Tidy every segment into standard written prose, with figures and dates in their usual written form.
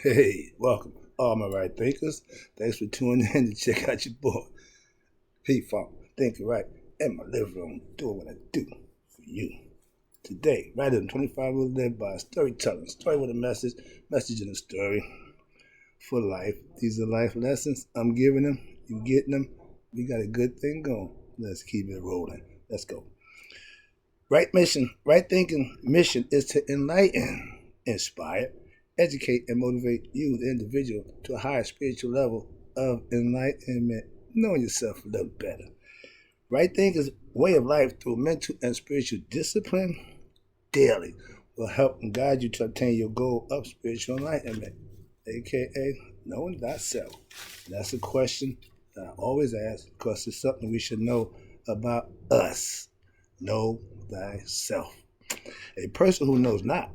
Hey, welcome, all my right thinkers. Thanks for tuning in to check out your boy, PHIPOSOPHY, thinking right, in my living room, doing what I do for you. Today, right in 25 Rules Live By, storytelling, story with a message in a story for life. These are life lessons. I'm giving them, you getting them. We got a good thing going. Let's keep it rolling. Let's go. Right thinking mission is to enlighten, inspire, educate, and motivate you, the individual, to a higher spiritual level of enlightenment, knowing yourself a little better. Right thinking's way of life through mental and spiritual discipline daily will help and guide you to obtain your goal of spiritual enlightenment, aka knowing thyself. That's a question that I always ask because it's something we should know about us. Know thyself. A person who knows not,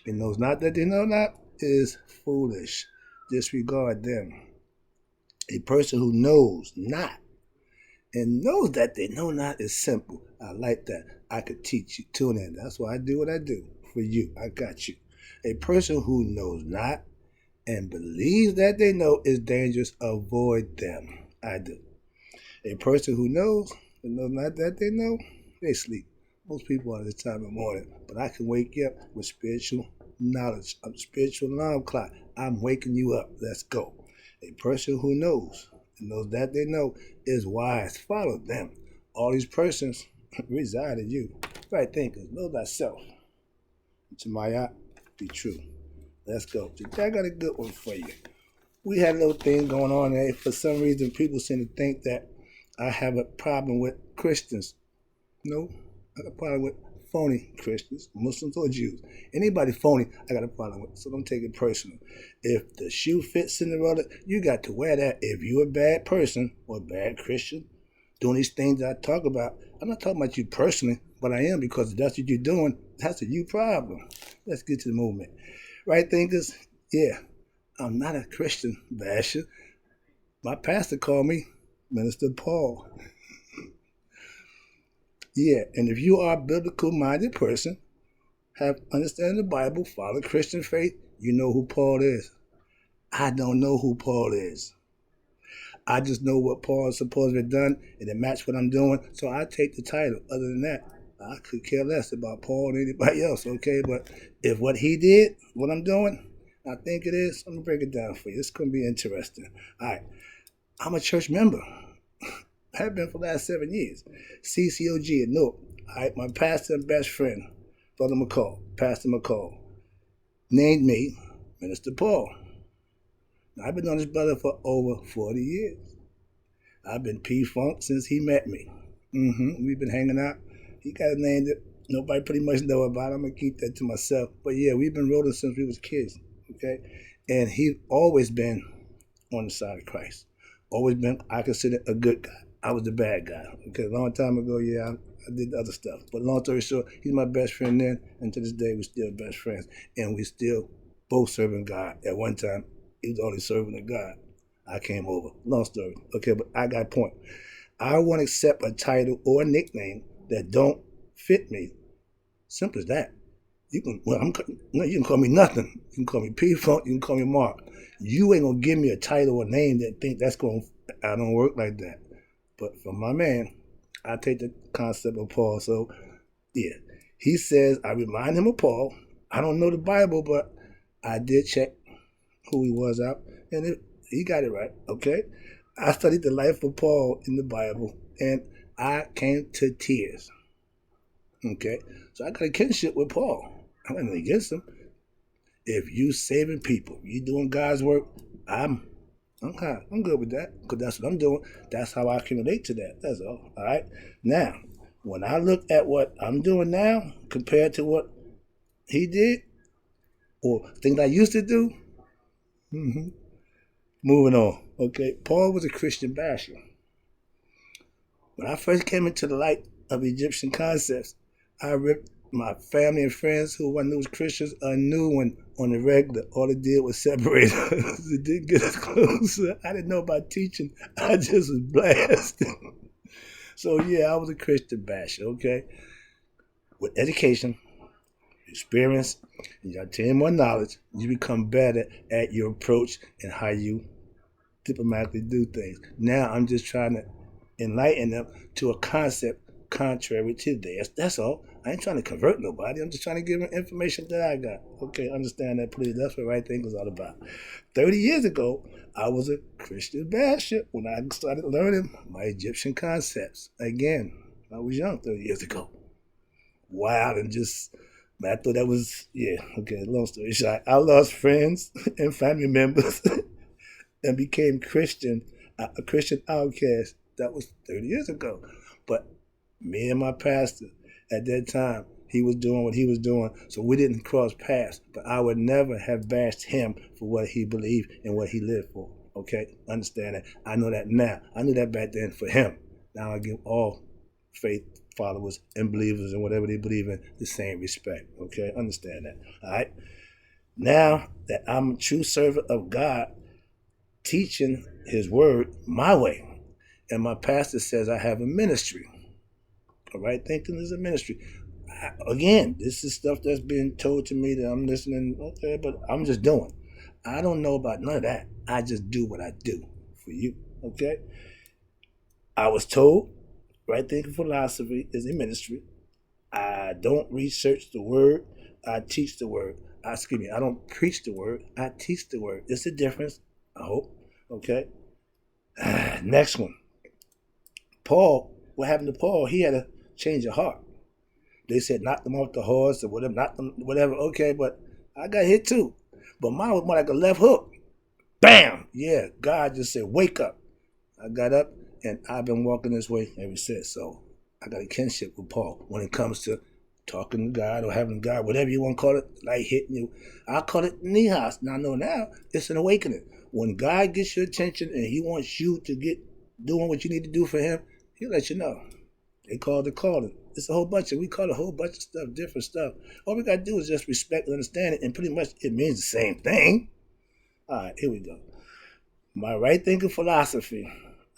and knows not that they know not, is foolish. Disregard them. A person who knows not and knows that they know not is simple. I like that. I could teach you. Tune in. That's why I do what I do for you. I got you. A person who knows not and believes that they know is dangerous. Avoid them. I do. A person who knows and knows not that they know, they sleep. Most people are this time of the morning, but I can wake you up with spiritual knowledge. I'm spiritual alarm clock. I'm waking you up. Let's go. A person who knows and knows that they know is wise. Follow them. All these persons reside in you. Right thinkers, know thyself. To my eye, be true. Let's go. Today I got a good one for you. We had a little thing going on there. For some reason, people seem to think that I have a problem with Christians. No, I got a problem with phony Christians, Muslims or Jews. Anybody phony, I got a problem with. So don't take it personal. If the shoe fits Cinderella, you got to wear that. If you're a bad person or a bad Christian, doing these things that I talk about, I'm not talking about you personally, but I am because if that's what you're doing, that's a you problem. Let's get to the movement. Right thinkers, yeah, I'm not a Christian basher. My pastor called me Minister Paul. Yeah, and if you are a biblical-minded person, have understanding the Bible, follow Christian faith, you know who Paul is. I don't know who Paul is. I just know what Paul is supposed to have done, and it matched what I'm doing, so I take the title. Other than that, I could care less about Paul and anybody else, okay? But if what he did, what I'm doing, I think it is, I'm going to break it down for you. It's going to be interesting. All right, I'm a church member. Have been for the last 7 years. CCOG at Newark. All right, my pastor and best friend, Brother McCall, Pastor McCall, named me Minister Paul. Now, I've been on this brother for over 40 years. I've been P-Funk since he met me. We've been hanging out. He got a name that nobody pretty much know about. I'm going to keep that to myself. But yeah, we've been rolling since we was kids, okay? And he's always been on the side of Christ. Always been, I consider, a good guy. I was the bad guy. Okay, a long time ago, yeah, I did the other stuff. But long story short, he's my best friend then, and to this day, we're still best friends. And we still both serving God. At one time, he was only serving the God. I came over. Long story. Okay, but I got a point. I won't accept a title or a nickname that don't fit me. Simple as that. You can call me nothing. You can call me P-Funk. You can call me Mark. You ain't gonna give me a title or name that think that's gonna. I don't work like that. But for my man, I take the concept of Paul. So, yeah, he says, I remind him of Paul. I don't know the Bible, but I did check who he was out, and he got it right, okay? I studied the life of Paul in the Bible, and I came to tears, okay? So I got a kinship with Paul. I'm not against him. If you saving people, you doing God's work, I'm good with that because that's what I'm doing. That's how I can relate to that. That's all. All right. Now, when I look at what I'm doing now compared to what he did or things I used to do, moving on. Okay. Paul was a Christian basher. When I first came into the light of Egyptian concepts, I ripped my family and friends who I knew was Christians a new one on the regular. All it did was separate us. It didn't get us closer. I didn't know about teaching. I just was blasted. So yeah, I was a Christian basher, okay? With education, experience, and you obtain more knowledge, you become better at your approach and how you diplomatically do things. Now I'm just trying to enlighten them to a concept contrary to theirs. That's all. I ain't trying to convert nobody. I'm just trying to give them information that I got. Okay, understand that, please. That's what right thing is all about. 30 years ago, I was a Christian basher when I started learning my Egyptian concepts. Again, I was young 30 years ago. Wild and just, man, I thought that was, yeah, okay, long story short. I lost friends and family members and became a Christian outcast. That was 30 years ago. But me and my pastor at that time, he was doing what he was doing, so we didn't cross paths. But I would never have bashed him for what he believed and what he lived for. Okay, understand that. I know that now. I knew that back then for him. Now I give all faith followers and believers and whatever they believe in the same respect. Okay, understand that. All right. Now that I'm a true servant of God, teaching His word my way, and my pastor says I have a ministry. All right, thinking is a ministry. Again, this is stuff that's being told to me that I'm listening. Okay, but I'm just doing. I don't know about none of that. I just do what I do for you. Okay. I was told right thinking philosophy is a ministry. I don't research the word. I teach the word. I don't preach the word. I teach the word. It's a difference. I hope. Okay. Next one. Paul. What happened to Paul? He had a change of heart. They said knock them off the horse or whatever, knock them whatever. Okay, but I got hit too. But mine was more like a left hook. Bam! Yeah, God just said, wake up. I got up and I've been walking this way ever since. So I got a kinship with Paul when it comes to talking to God or having God, whatever you want to call it, like hitting you. I call it nihas. Now I know now it's an awakening. When God gets your attention and He wants you to get doing what you need to do for Him, He'll let you know. They call it calling. It's a whole bunch we call a whole bunch of stuff, different stuff. All we got to do is just respect and understand it, and pretty much it means the same thing. All right, here we go. My right thinking philosophy,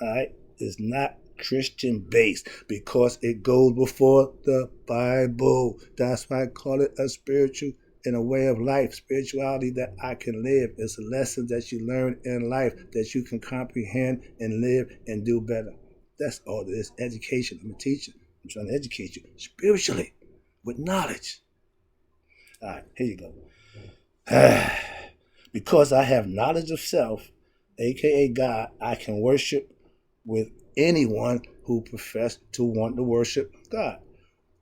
all right, is not Christian based because it goes before the Bible. That's why I call it a spiritual and a way of life, spirituality that I can live. It's a lesson that you learn in life that you can comprehend and live and do better. That's all it is. Education. I'm a teacher. I'm trying to educate you spiritually with knowledge. All right, here you go. Because I have knowledge of self, aka God, I can worship with anyone who profess to want to worship God.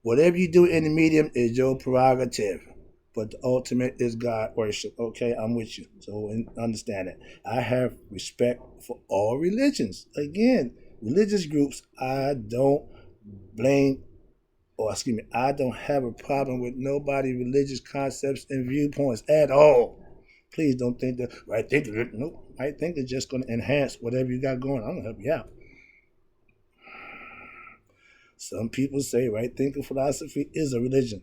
Whatever you do in the medium is your prerogative, but the ultimate is God worship. Okay, I'm with you. So understand that. I have respect for all religions. Again, religious groups, I don't blame, or excuse me, I don't have a problem with nobody's religious concepts and viewpoints at all. Please don't think that right thinking. Nope, right thinking is just going to enhance whatever you got going. I'm going to help you out. Some people say right thinking philosophy is a religion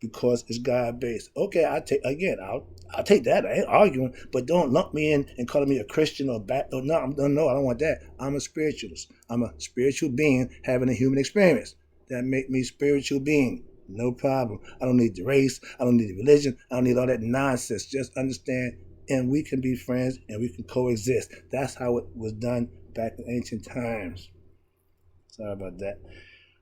because it's God based. Okay, I'll take that. I ain't arguing, but don't lump me in and call me a Christian or back. No, I don't want that. I'm a spiritualist. I'm a spiritual being having a human experience. That make me spiritual being. No problem. I don't need the race. I don't need the religion. I don't need all that nonsense. Just understand, and we can be friends and we can coexist. That's how it was done back in ancient times. Sorry about that.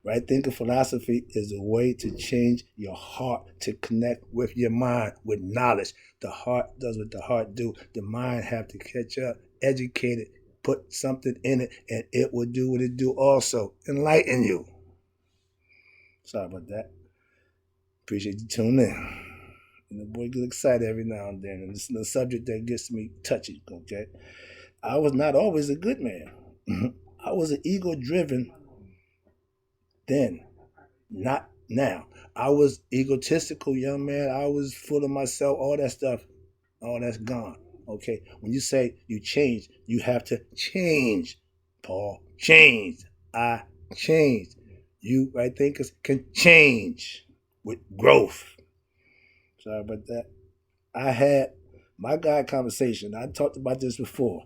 Right thinking philosophy is a way to change your heart to connect with your mind with knowledge. The heart does what the heart do. The mind have to catch up, educate it, put something in it, and it will do what it do also. Enlighten you. Sorry about that. Appreciate you tuning in. And the boy gets excited every now and then, and this is a subject that gets me touchy, okay? I was not always a good man. I was an ego-driven then, not now. I was egotistical young man. I was full of myself, all that stuff, all that's gone. Okay, when you say you change, you have to change, Paul. Change. I changed. You right thinkers can change with growth. Sorry about that. I had my God conversation. I talked about this before,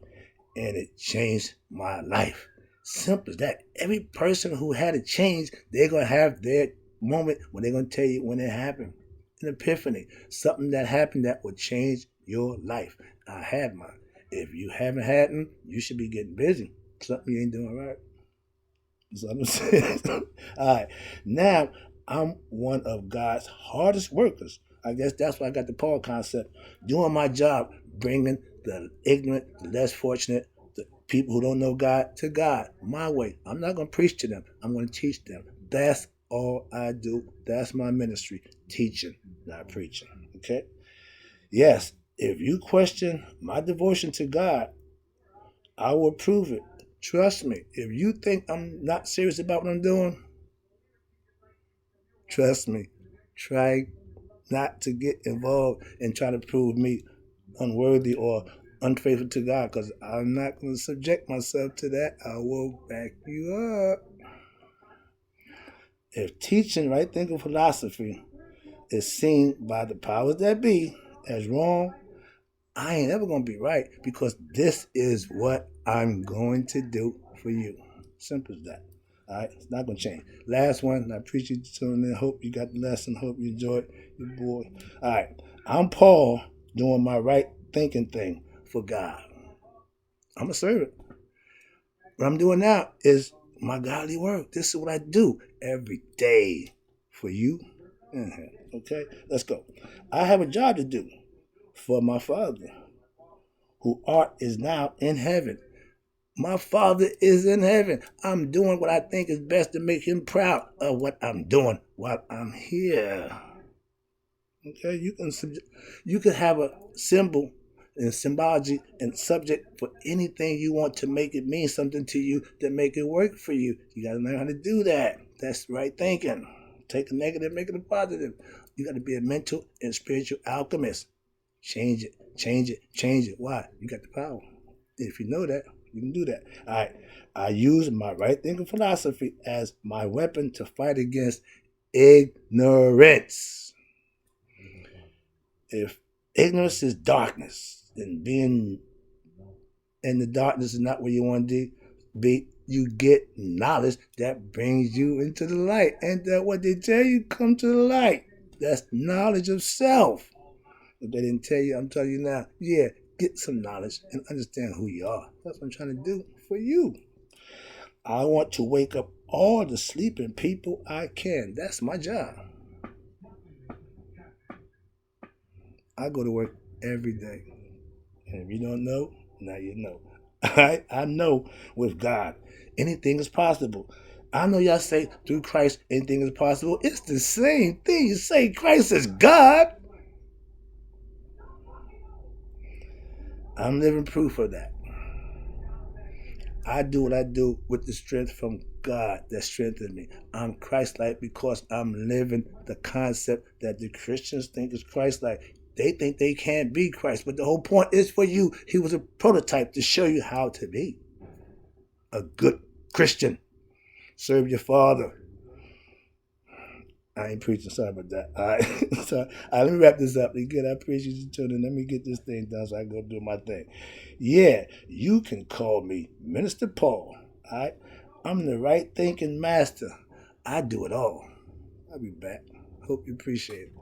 and it changed my life. Simple as that. Every person who had a change, they're gonna have their moment when they're gonna tell you when it happened. an epiphany, something that happened that would change your life. I had mine. If you haven't had them, you should be getting busy. Something you ain't doing right. That's what I'm saying. All right. Now, I'm one of God's hardest workers. I guess that's why I got the Paul concept. Doing my job, bringing the ignorant, the less fortunate, the people who don't know God to God, my way. I'm not going to preach to them. I'm going to teach them. That's all I do. That's my ministry. Teaching, not preaching. Okay? Yes, if you question my devotion to God, I will prove it. Trust me. If you think I'm not serious about what I'm doing, trust me. Try not to get involved and try to prove me unworthy or unfaithful to God, because I'm not going to subject myself to that. I will back you up. If teaching right thinking philosophy is seen by the powers that be as wrong, I ain't ever going to be right, because this is what I'm going to do for you. Simple as that. All right, it's not going to change. Last one. I appreciate you tuning in. Hope you got the lesson. Hope you enjoyed your boy. All right, I'm Paul doing my right thinking thing for God. I'm a servant. What I'm doing now is my godly work. This is what I do every day for you. Okay, let's go. I have a job to do for my Father, who art is now in heaven. My Father is in heaven. I'm doing what I think is best to make him proud of what I'm doing while I'm here. Okay, you can have a symbol and symbology and subject for anything you want to make it mean something to you, to make it work for you. You got to learn how to do that. That's right thinking. Take a negative, make it a positive. You got to be a mental and spiritual alchemist. Change it, change it, change it. Why? You got the power. If you know that, you can do that. All right. I use my right thinking philosophy as my weapon to fight against ignorance. If ignorance is darkness, and being in the darkness is not where you want to be, you get knowledge that brings you into the light. And that what they tell you, come to the light. That's knowledge of self. If they didn't tell you, I'm telling you now. Yeah, get some knowledge and understand who you are. That's what I'm trying to do for you. I want to wake up all the sleeping people I can. That's my job. I go to work every day. And if you don't know, now you know. I know with God, anything is possible. I know y'all say through Christ, anything is possible. It's the same thing. You say Christ is God. I'm living proof of that. I do what I do with the strength from God that strengthens me. I'm Christ-like because I'm living the concept that the Christians think is Christ-like. They think they can't be Christ, but the whole point is for you. He was a prototype to show you how to be a good Christian. Serve your Father. I ain't preaching. Sorry about that. All right. So, all right, let me wrap this up. Again, I appreciate you tuning in. Let me get this thing done so I can go do my thing. Yeah, you can call me Minister Paul. All right. I'm the right thinking master. I do it all. I'll be back. Hope you appreciate it.